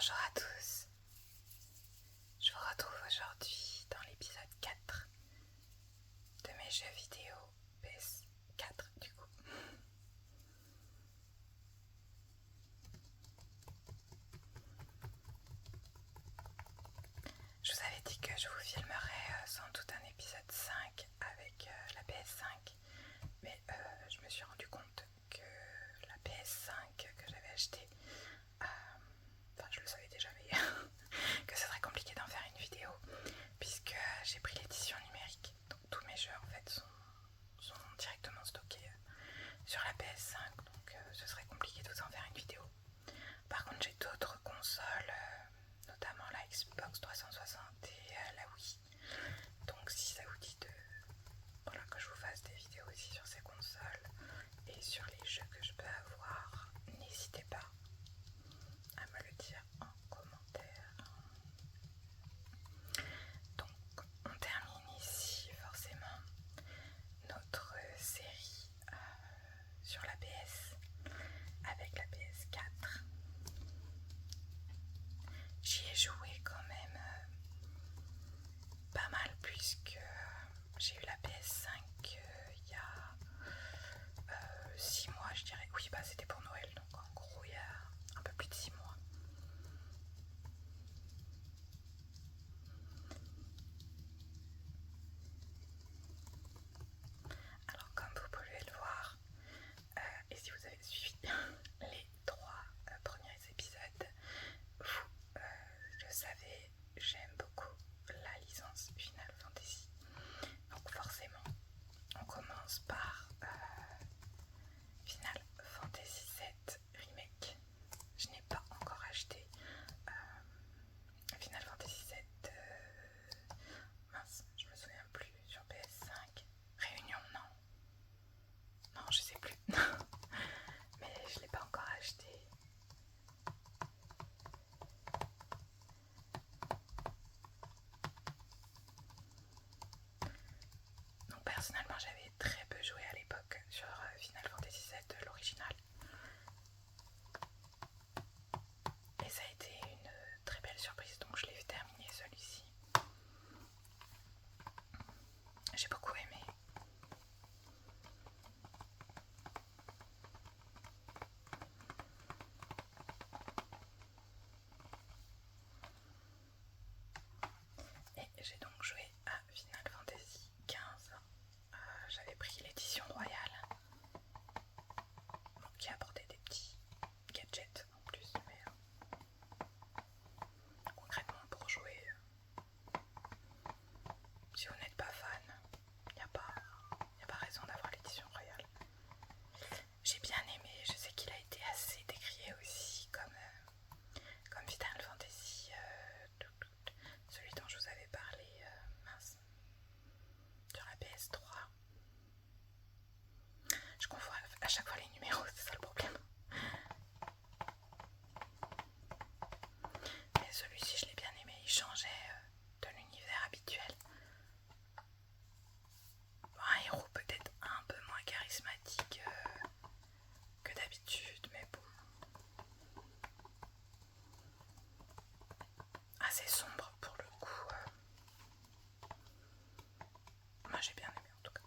Bonjour à tous, je vous retrouve aujourd'hui dans l'épisode 4 de mes jeux vidéo PS4 du coup. Je vous avais dit que je vous filmerais sans doute un épisode 5 avec la PS5, mais je me suis rendu compte que la PS5 que j'avais achetée, je le savais déjà mais que ce serait compliqué d'en faire une vidéo puisque j'ai pris l'édition numérique, donc tous mes jeux en fait sont directement stockés sur la PS5, donc ce serait compliqué de vous en faire une vidéo. Par contre j'ai d'autres consoles, notamment la Xbox 360 et la Wii, donc si ça vous dit que je vous fasse des vidéos aussi sur ces consoles et sur les jeux que je peux avoir, n'hésitez pas à me le dire en commentaire. Donc on termine ici forcément notre série sur la PS avec la PS4. J'y ai joué quand même pas mal puisque j'ai eu la PS5 il y a 6 mois je dirais. Oui c'était pour Noël, donc en gros il y a un peu plus de 6 mois. Alors comme vous pouvez le voir, et si vous avez suivi les 3 premiers épisodes, vous le savez, j'aime beaucoup la licence Final Fantasy. Donc forcément, on commence par Final Fantasy VII Remake. Je n'ai pas encore acheté Final Fantasy VII. Mince, je me souviens plus, sur PS5. Réunion, non, je sais plus. Mais je l'ai pas encore acheté. Donc personnellement j'avais très peu joué à l'époque sur Final Fantasy VII, l'original. Et ça a été une très belle surprise, donc je l'ai terminé celui-ci. J'ai beaucoup aimé. Et j'ai donc joué à Final Fantasy XV. J'avais pris l'édition royale, qui apportait des petits gadgets en plus, mais concrètement pour jouer, si vous n'êtes pas fan, il n'y a pas raison d'avoir l'édition royale. J'ai bien aimé, je sais qu'il a été assez décrié aussi comme Final Fantasy, celui dont je vous avais parlé, sur la PS3. Je confonds à chaque fois les numéros, c'est ça le problème. Mais celui-ci je l'ai bien aimé, il changeait de l'univers habituel. Un héros peut-être un peu moins charismatique que d'habitude, mais bon. Assez sombre pour le coup. Moi j'ai bien aimé en tout cas.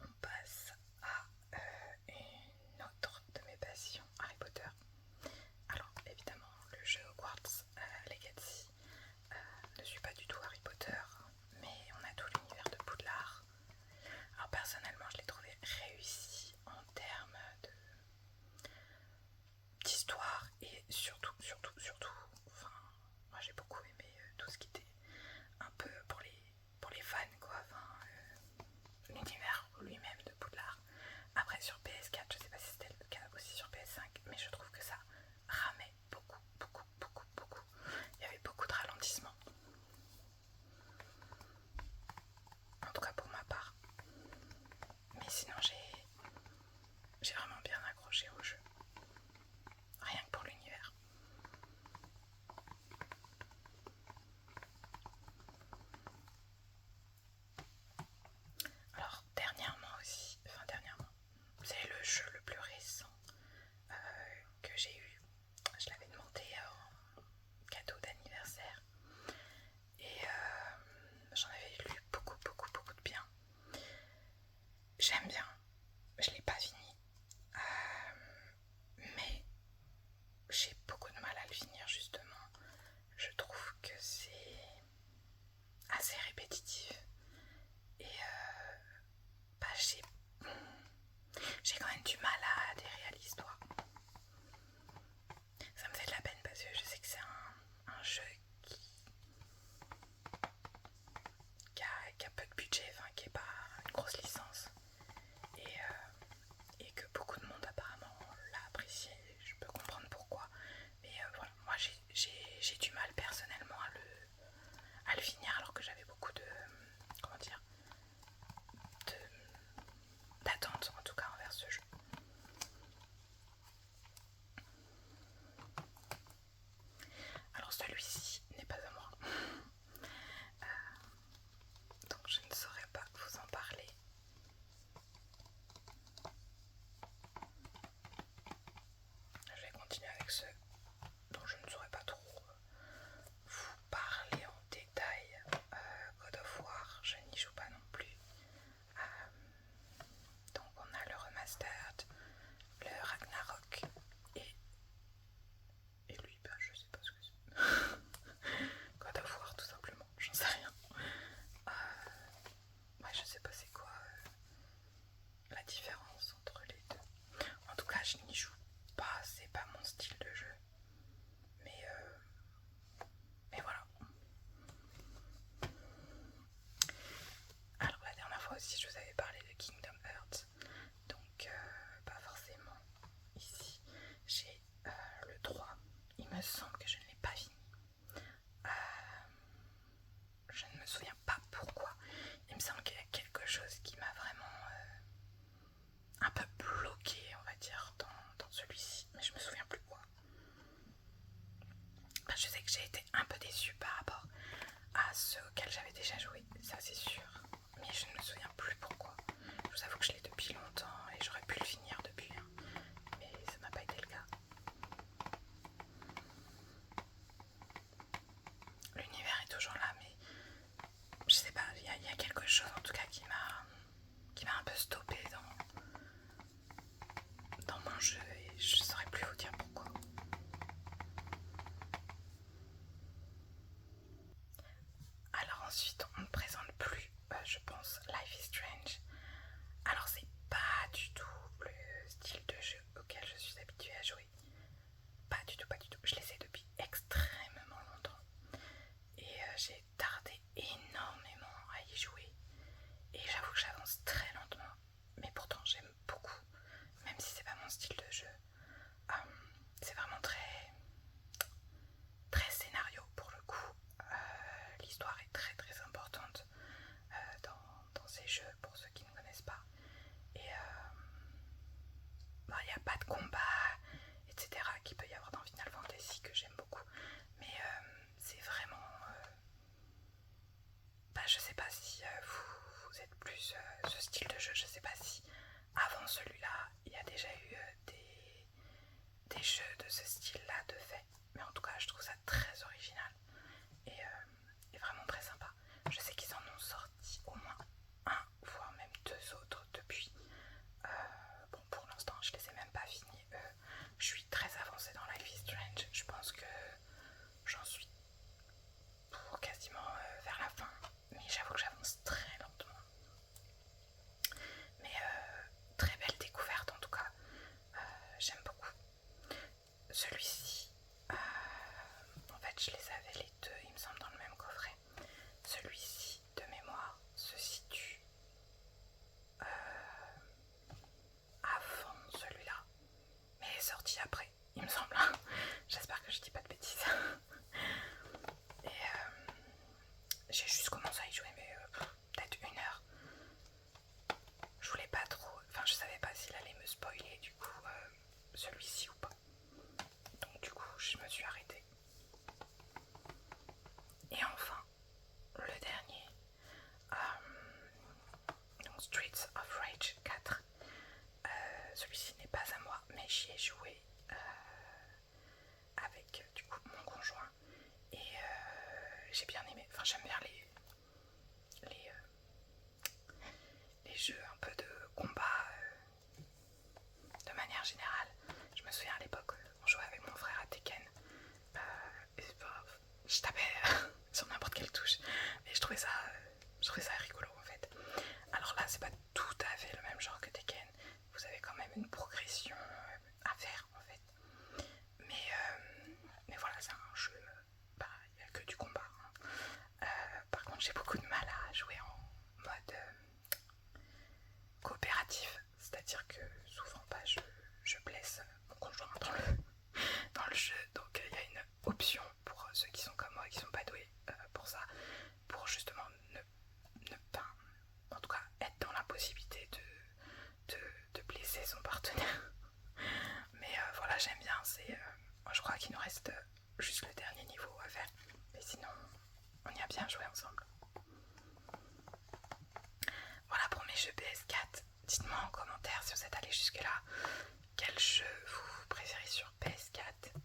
On passe à une autre de mes passions, Harry Potter. Alors évidemment le jeu Hogwarts Legacy ne suit pas du tout Harry répétitive. Et bah, j'ai quand même du mal à adhérer à l'histoire. Ça me fait de la peine parce que je sais que c'est un jeu qui a peu de budget, enfin qui n'est pas une grosse licence. Et que beaucoup de monde apparemment l'a apprécié. Je peux comprendre pourquoi. Mais voilà, moi j'ai du mal personnellement à le finir alors que j'avais beaucoup de... comment dire, d'attente en tout cas envers ce jeu. Alors celui-ci n'est pas à moi. Donc je ne saurais pas vous en parler. Je vais continuer avec ceux dont je ne saurais pas trop vous parler en détail. God of War, je n'y joue pas non plus. Donc on a le remastered, le Ragnarok et lui, bah je sais pas ce que c'est. God of War tout simplement, j'en sais rien. Ouais, je sais pas c'est quoi la différence entre les deux. En tout cas, je n'y joue pas, c'est pas mon style de jeu. Mais voilà. Alors la dernière fois aussi, je vous avais parlé de Kingdom Hearts. Donc, pas forcément ici. J'ai le 3. Il me semble que je ne l'ai pas fini. Je ne me souviens pas pourquoi. Il me semble qu'il y a quelque chose qui m'a vraiment un peu bloqué, on va dire, dans celui-ci. Mais je me souviens plus quoi. Enfin, je sais que j'ai été un peu déçue par rapport à ceux auxquels j'avais déjà joué, ça c'est sûr. Mais je ne me souviens plus pourquoi. Je vous avoue que je l'ai depuis longtemps et j'aurais pu le finir depuis. Mais ça n'a pas été le cas. L'univers est toujours là, mais je sais pas, il y a quelque chose en tout cas qui m'a un peu stoppé dans mon jeu et je saurais plus vous dire pourquoi. Alors ensuite on ne présente plus, je pense, Life is Strange. Alors c'est pas du tout le style de jeu auquel je suis habituée à jouer. Pas du tout, pas du tout. Je l'essaie depuis extrêmement longtemps. Et j'ai tardé énormément à y jouer. Et j'avoue que j'avance très lentement. Mais pourtant j'aime beaucoup. Même si c'est pas mon style de jeu. C'est vraiment très, très scénario pour le coup. L'histoire est très très importante dans ces jeux pour ceux qui ne connaissent pas. Et il n'y a pas de combat, etc. qu'il peut y avoir dans Final Fantasy que j'aime beaucoup. Mais c'est vraiment... je sais pas si vous êtes plus ce style de jeu. Je sais pas si avant celui-là, il y a déjà eu des jeux de ce style-là de fait. Mais en tout cas, je trouve ça très original et vraiment très sympa. Je sais qu'ils en ont sorti au moins un, voire même deux autres depuis. Bon, pour l'instant, je les ai même pas finis. Je suis très avancée dans Life is Strange. Je pense que j'en suis pour quasiment vers la fin. Mais j'avoue que j'avance très lentement. Mais très belle découverte en tout cas. J'aime beaucoup. Celui-ci, en fait, je les avais les deux, il me semble, dans le même coffret. Celui-ci, de mémoire, se situe avant celui-là, mais est sorti après, il me semble. J'espère que je dis pas de bêtises. Et j'ai juste commencé à y jouer, mais peut-être 1 heure. Je voulais pas trop, enfin je savais pas s'il allait me spoiler du coup celui-ci ou pas. Donc du coup je me suis arrêtée. Et enfin, le dernier, donc Streets of Rage 4. Celui-ci n'est pas à moi, mais j'y ai joué avec du coup mon conjoint et j'ai bien aimé. Enfin, j'aime bien les jeux un peu de combat de manière générale. Je me souviens à l'époque, on jouait avec mon frère à Tekken. Et je tapais sur n'importe quelle touche, mais je trouvais ça c'est... je crois qu'il nous reste juste le dernier niveau à faire. Mais sinon, on y a bien joué ensemble. Voilà pour mes jeux PS4. Dites-moi en commentaire si vous êtes allé jusque là quel jeu vous préférez sur PS4.